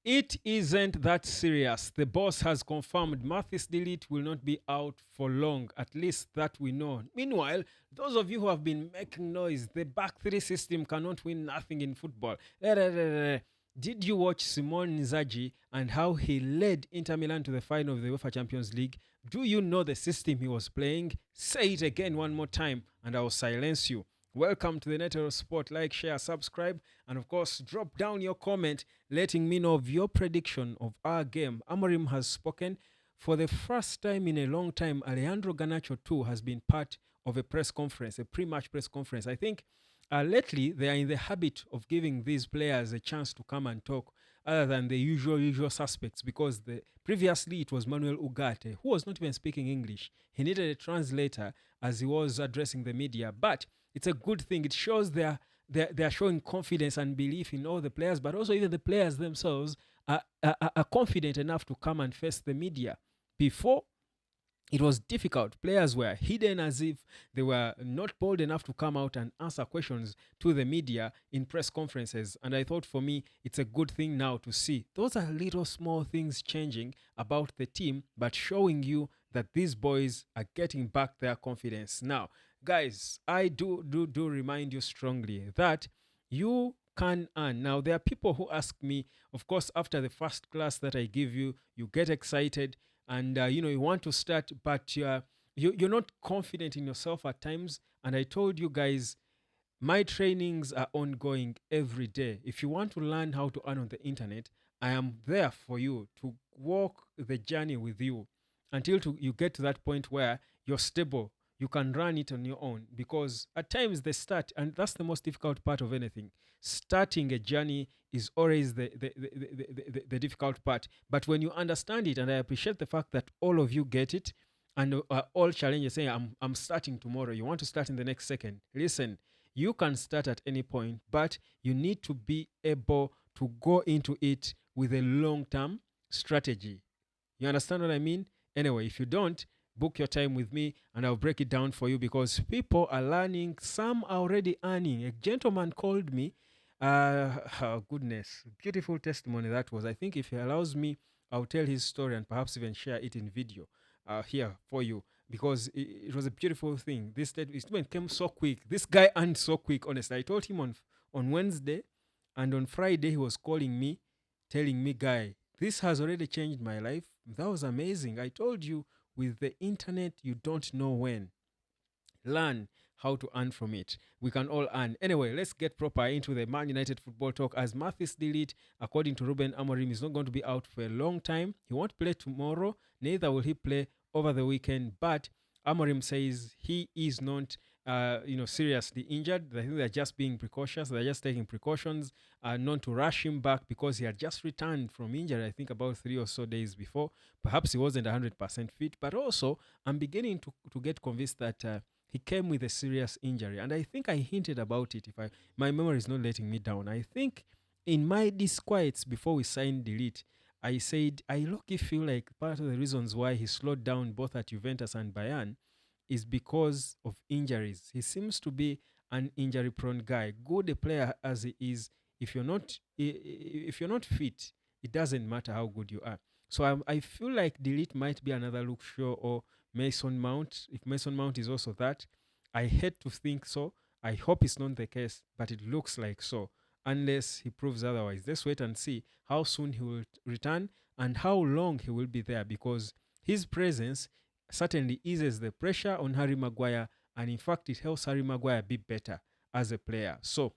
It isn't that serious. The boss has confirmed Mathis Delete will not be out for long, at least that we know. Meanwhile, those of you who have been making noise, the back three system cannot win nothing in football. Did you watch Simone Inzaghi and how he led Inter Milan to the final of the UEFA Champions League? Do you know the system he was playing? Say it again one more time and I will silence you. Welcome to the Netero Sport. Like, share, subscribe, and of course, drop down your comment letting me know of your prediction of our game. Amorim has spoken. For the first time in a long time, Alejandro Garnacho too has been part of a press conference, a pre-match press conference. I think lately they are in the habit of giving these players a chance to come and talk other than the usual suspects because previously it was Manuel Ugarte who was not even speaking English. He needed a translator as he was addressing the media, but it's a good thing. It shows they're showing confidence and belief in all the players, but also even the players themselves are confident enough to come and face the media. Before, it was difficult. Players were hidden as if they were not bold enough to come out and answer questions to the media in press conferences. And I thought for me, it's a good thing now to see. Those are little small things changing about the team, but showing you that these boys are getting back their confidence. Now, guys, I do remind you strongly that you can earn. Now, there are people who ask me, of course, after the first class that I give you, you get excited and you want to start, but you're not confident in yourself at times. And I told you guys, my trainings are ongoing every day. If you want to learn how to earn on the internet, I am there for you to walk the journey with you until you get to that point where you're stable. You can run it on your own because at times the start, and that's the most difficult part of anything. Starting a journey is always the difficult part. But when you understand it, and I appreciate the fact that all of you get it, and all challenges saying, I'm starting tomorrow. You want to start in the next second. Listen, you can start at any point, but you need to be able to go into it with a long term strategy. You understand what I mean? Anyway, if you don't, book your time with me and I'll break it down for you because people are learning. Some are already earning. A gentleman called me. Oh goodness, beautiful testimony that was. I think if he allows me, I'll tell his story and perhaps even share it in video here for you because it was a beautiful thing. This statement came so quick. This guy earned so quick, honestly. I told him on Wednesday and on Friday he was calling me, telling me, guy, this has already changed my life. That was amazing. I told you with the internet, you don't know when. Learn how to earn from it. We can all earn. Anyway, let's get proper into the Man United football talk. As Mathis Delete, according to Ruben Amorim, is not going to be out for a long time. He won't play tomorrow. Neither will he play over the weekend. But Amorim says he is not, seriously injured. I think they're just being precautious. They're just taking precautions, not to rush him back because he had just returned from injury. I think about 3 or so days before. Perhaps he wasn't 100% fit. But also, I'm beginning to get convinced that. He came with a serious injury, and I think I hinted about it. If my memory is not letting me down, I think in my disquiets before we signed Delete, I said I lucky feel like part of the reasons why he slowed down both at Juventus and Bayern is because of injuries. He seems to be an injury-prone guy. Good a player as he is, if you're not fit, it doesn't matter how good you are. So I feel like Delete might be another Luke Shaw or Mason Mount. If Mason Mount is also that, I hate to think so. I hope it's not the case, but it looks like so. Unless he proves otherwise. Let's wait and see how soon he will return and how long he will be there because his presence certainly eases the pressure on Harry Maguire and in fact it helps Harry Maguire be better as a player. So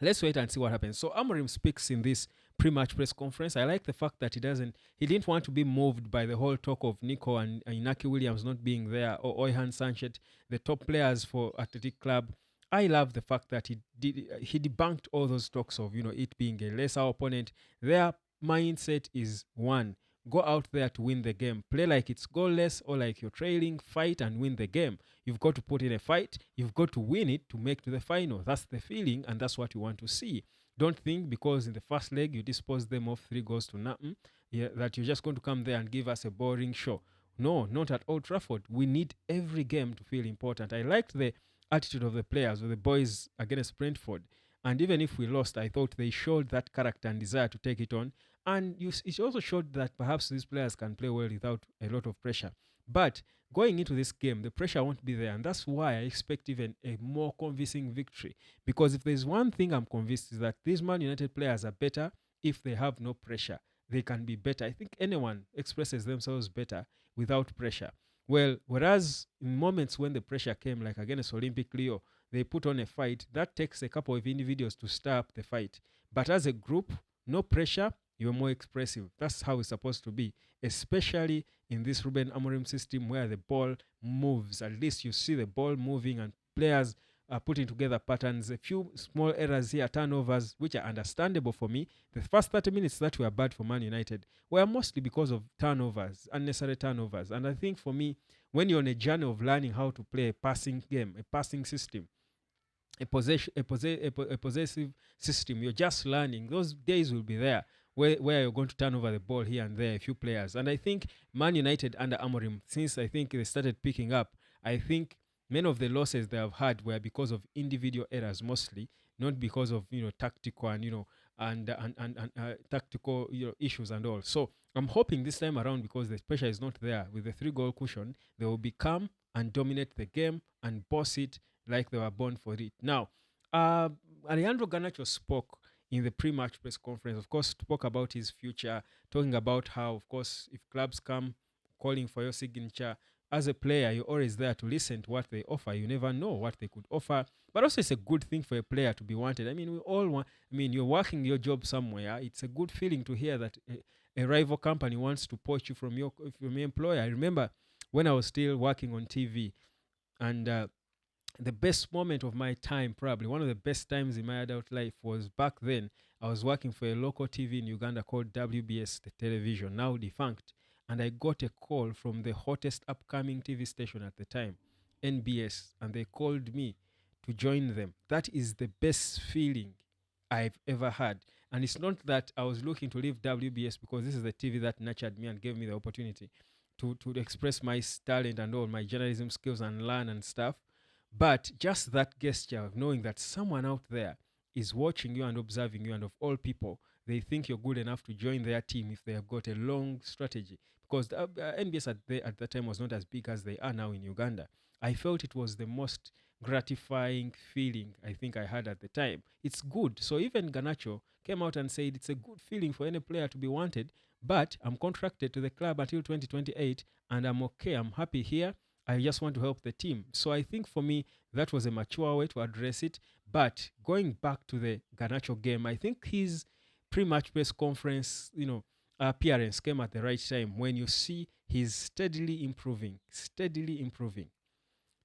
let's wait and see what happens. So Amorim speaks in this pre-match press conference. I like the fact that he didn't want to be moved by the whole talk of Nico and Inaki Williams not being there or Oyhan Sanchez, the top players for Athletic Club. I love the fact that he debunked all those talks of it being a lesser opponent. Their mindset is one: go out there to win the game, play like it's goalless or like you're trailing, fight and win the game. You've got to put in a fight. You've got to win it to make to the final. That's the feeling, and that's what you want to see. Don't think because in the first leg you disposed them of 3 goals to nothing, that you're just going to come there and give us a boring show. No, not at Old Trafford. We need every game to feel important. I liked the attitude of the players, of the boys against Brentford. And even if we lost, I thought they showed that character and desire to take it on. And it also showed that perhaps these players can play well without a lot of pressure. But going into this game, the pressure won't be there. And that's why I expect even a more convincing victory. Because if there's one thing I'm convinced is that these Man United players are better if they have no pressure. They can be better. I think anyone expresses themselves better without pressure. Well, whereas in moments when the pressure came, like against Olympic Lyon, they put on a fight, that takes a couple of individuals to stir up the fight. But as a group, no pressure, you're more expressive. That's how it's supposed to be, especially in this Ruben Amorim system where the ball moves. At least you see the ball moving and players are putting together patterns. A few small errors here, turnovers, which are understandable for me. The first 30 minutes that were bad for Man United were mostly because of turnovers, unnecessary turnovers. And I think for me, when you're on a journey of learning how to play a passing game, a passing system, a possessive system. You're just learning. Those days will be there where you're going to turn over the ball here and there, a few players. And I think Man United under Amorim, since I think they started picking up, I think many of the losses they have had were because of individual errors mostly, not because of tactical and tactical issues and all. So I'm hoping this time around, because the pressure is not there with the 3 goal cushion, they will become and dominate the game and boss it like they were born for it. Now, uh, Alejandro Garnacho spoke in the pre-match press conference, of course, spoke about his future, talking about how, of course, if clubs come calling for your signature, as a player, you're always there to listen to what they offer. You never know what they could offer. But also, it's a good thing for a player to be wanted. I mean, we all want, you're working your job somewhere. It's a good feeling to hear that a rival company wants to poach you from your employer. I remember when I was still working on TV, and the best moment of my time, probably one of the best times in my adult life, was back then. I was working for a local TV in Uganda called WBS the television, now defunct. And I got a call from the hottest upcoming TV station at the time, NBS, and they called me to join them. That is the best feeling I've ever had. And it's not that I was looking to leave WBS, because this is the TV that nurtured me and gave me the opportunity to express my talent and all my journalism skills and learn and stuff. But just that gesture of knowing that someone out there is watching you and observing you, and of all people, they think you're good enough to join their team if they have got a long strategy. Because the NBS at that time was not as big as they are now in Uganda. I felt it was the most gratifying feeling I think I had at the time. It's good. So even Garnacho came out and said it's a good feeling for any player to be wanted, but I'm contracted to the club until 2028 and I'm okay. I'm happy here. I just want to help the team. So I think for me, that was a mature way to address it. But going back to the Garnacho game, I think his pre-match press conference, appearance came at the right time when you see he's steadily improving, steadily improving.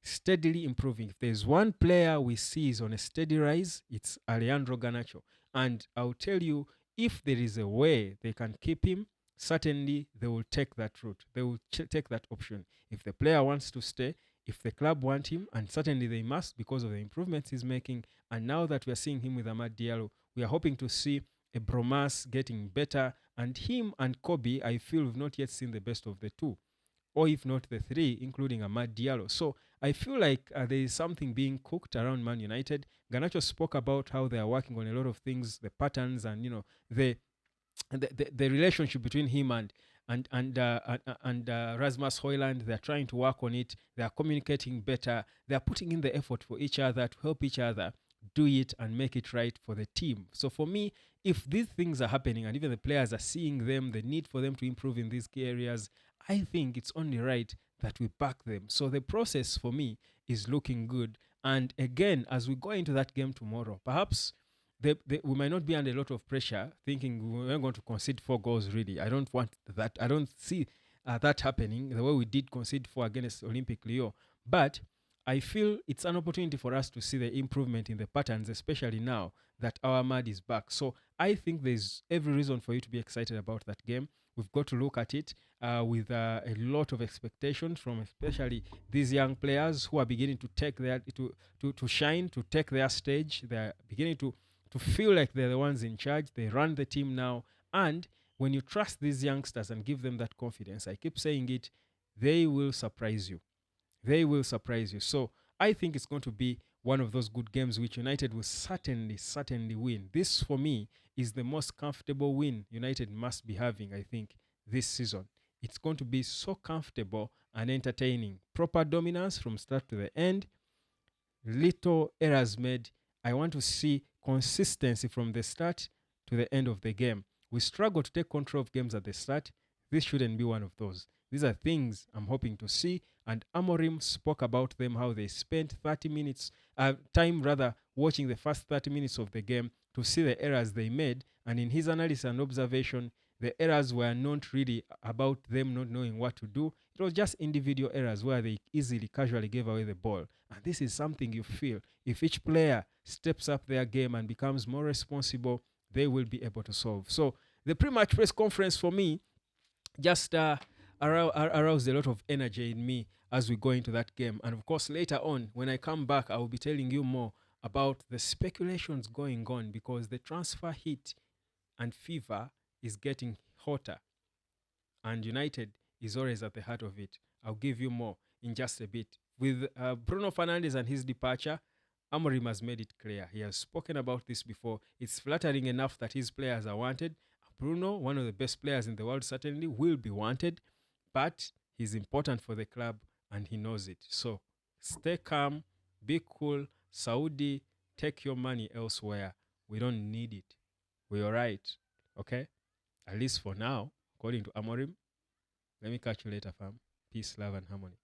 If there's one player we see is on a steady rise, it's Alejandro Garnacho. And I'll tell you, if there is a way they can keep him, certainly they will take that route. They will take that option. If the player wants to stay, if the club want him, and certainly they must because of the improvements he's making. And now that we are seeing him with Amad Diallo, we are hoping to see a bromance getting better. And him and Kobe, I feel we've not yet seen the best of the two, or if not the three, including Amad Diallo. So I feel like there is something being cooked around Man United. Garnacho spoke about how they are working on a lot of things, the patterns, and the the relationship between him and Rasmus Hoyland. They're trying to work on it. They're communicating better. They're putting in the effort for each other to help each other do it and make it right for the team. So for me, if these things are happening and even the players are seeing them, the need for them to improve in these key areas, I think it's only right that we back them. So the process for me is looking good. And again, as we go into that game tomorrow, perhaps we might not be under a lot of pressure thinking we're going to concede 4 goals, really. I don't want that. I don't see that happening the way we did concede 4 against Olympic Lyon. But I feel it's an opportunity for us to see the improvement in the patterns, especially now that our Mad is back. So I think there's every reason for you to be excited about that game. We've got to look at it with a lot of expectations from especially these young players who are beginning to take their to shine, to take their stage. They're beginning to feel like they're the ones in charge. They run the team now. And when you trust these youngsters and give them that confidence, I keep saying it, they will surprise you. They will surprise you. So I think it's going to be one of those good games which United will certainly win. This, for me, is the most comfortable win United must be having, I think, this season. It's going to be so comfortable and entertaining. Proper dominance from start to the end. Little errors made. I want to see consistency from the start to the end of the game. We struggle to take control of games at the start. This shouldn't be one of those. These are things I'm hoping to see. And Amorim spoke about them, how they spent 30 minutes, time rather, watching the first 30 minutes of the game to see the errors they made. And in his analysis and observation, the errors were not really about them not knowing what to do. It was just individual errors where they easily, casually gave away the ball. And this is something you feel. If each player steps up their game and becomes more responsible, they will be able to solve. So the pre-match press conference for me just aroused a lot of energy in me as we go into that game. And of course, later on, when I come back, I will be telling you more about the speculations going on, because the transfer heat and fever is getting hotter, and United is always at the heart of it. I'll give you more in just a bit. With Bruno Fernandes and his departure, Amorim has made it clear. He has spoken about this before. It's flattering enough that his players are wanted. Bruno, one of the best players in the world, certainly will be wanted, but he's important for the club and he knows it. So stay calm, be cool. Saudi, take your money elsewhere. We don't need it. We're all right. Okay? At least for now, according to Amorim. Let me catch you later, fam. Peace, love, and harmony.